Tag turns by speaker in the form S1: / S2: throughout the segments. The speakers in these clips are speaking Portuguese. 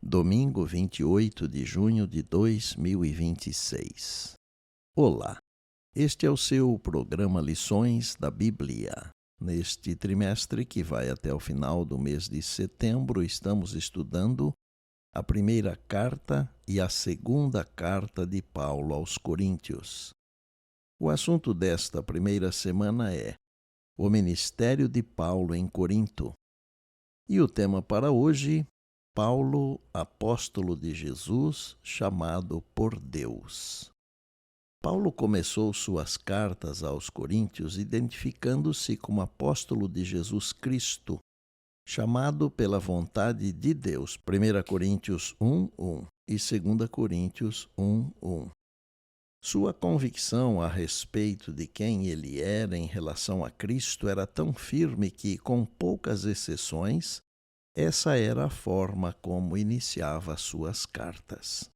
S1: Domingo 28 de junho de 2026. Olá, este é o seu programa Lições da Bíblia. Neste trimestre, que vai até o final do mês de setembro, estamos estudando a primeira carta e a segunda carta de Paulo aos Coríntios. O assunto desta primeira semana é o ministério de Paulo em Corinto. E o tema para hoje: Paulo, apóstolo de Jesus, chamado por Deus. Paulo começou suas cartas aos Coríntios identificando-se como apóstolo de Jesus Cristo, chamado pela vontade de Deus, 1 Coríntios 1:1 e 2 Coríntios 1:1. Sua convicção a respeito de quem ele era em relação a Cristo era tão firme que, com poucas exceções, essa era a forma como iniciava suas cartas.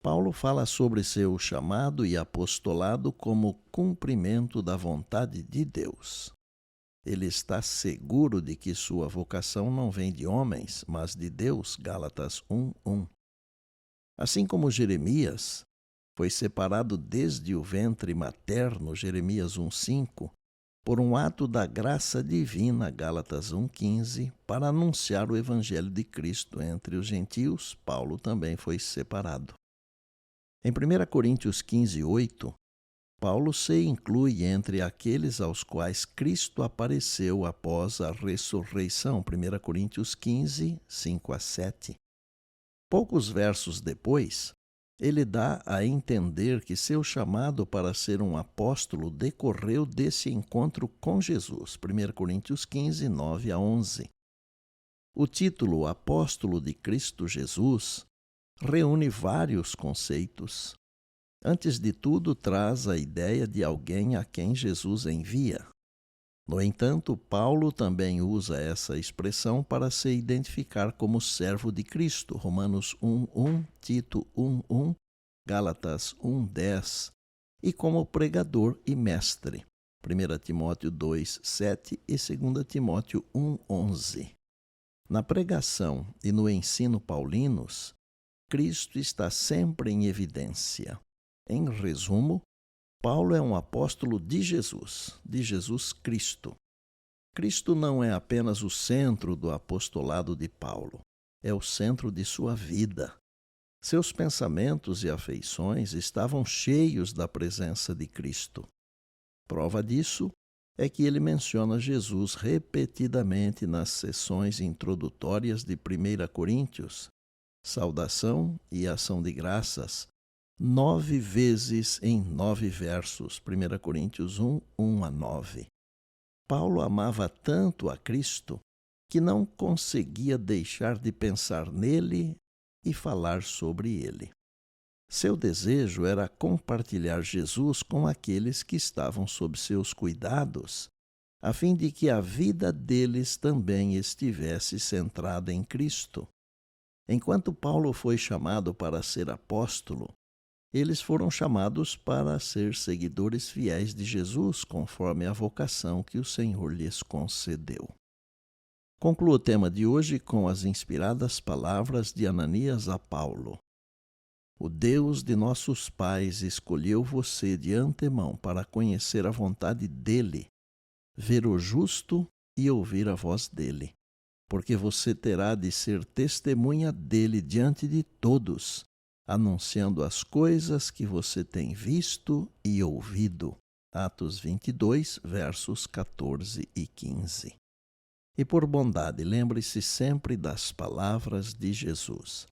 S1: Paulo fala sobre seu chamado e apostolado como cumprimento da vontade de Deus. Ele está seguro de que sua vocação não vem de homens, mas de Deus, Gálatas 1:1. Assim como Jeremias foi separado desde o ventre materno, Jeremias 1:5, por um ato da graça divina, Gálatas 1:15, para anunciar o Evangelho de Cristo entre os gentios, Paulo também foi separado. Em 1 Coríntios 15:8, Paulo se inclui entre aqueles aos quais Cristo apareceu após a ressurreição, 1 Coríntios 15:5-7. Poucos versos depois, ele dá a entender que seu chamado para ser um apóstolo decorreu desse encontro com Jesus, 1 Coríntios 15:9-11. O título Apóstolo de Cristo Jesus reúne vários conceitos. Antes de tudo, traz a ideia de alguém a quem Jesus envia. No entanto, Paulo também usa essa expressão para se identificar como servo de Cristo, Romanos 1:1, Tito 1:1, Gálatas 1:10, e como pregador e mestre, 1 Timóteo 2:7 e 2 Timóteo 1:11. Na pregação e no ensino paulinos, Cristo está sempre em evidência. Em resumo, Paulo é um apóstolo de Jesus Cristo. Cristo não é apenas o centro do apostolado de Paulo, é o centro de sua vida. Seus pensamentos e afeições estavam cheios da presença de Cristo. Prova disso é que ele menciona Jesus repetidamente nas sessões introdutórias de 1 Coríntios, saudação e ação de graças, 9 vezes em 9 versos, 1 Coríntios 1:1-9. Paulo amava tanto a Cristo que não conseguia deixar de pensar nele e falar sobre ele. Seu desejo era compartilhar Jesus com aqueles que estavam sob seus cuidados, a fim de que a vida deles também estivesse centrada em Cristo. Enquanto Paulo foi chamado para ser apóstolo, eles foram chamados para ser seguidores fiéis de Jesus, conforme a vocação que o Senhor lhes concedeu. Concluo o tema de hoje com as inspiradas palavras de Ananias a Paulo. O Deus de nossos pais escolheu você de antemão para conhecer a vontade dele, ver o justo e ouvir a voz dele, porque você terá de ser testemunha dele diante de todos, anunciando as coisas que você tem visto e ouvido. Atos 22, versos 14 e 15. E por bondade, lembre-se sempre das palavras de Jesus.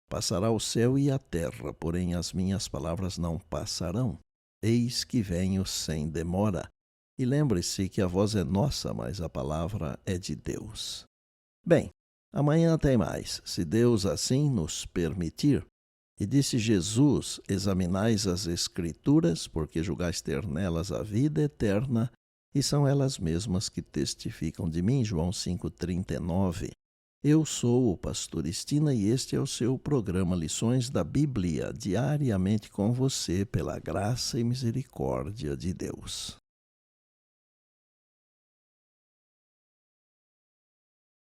S1: Passará o céu e a terra, porém as minhas palavras não passarão. Eis que venho sem demora. E lembre-se que a voz é nossa, mas a palavra é de Deus. Bem, amanhã tem mais, se Deus assim nos permitir. E disse Jesus: examinais as Escrituras, porque julgais ter nelas a vida eterna, e são elas mesmas que testificam de mim. João 5:39. Eu sou o pastor Estina e este é o seu programa Lições da Bíblia, diariamente com você, pela graça e misericórdia de Deus.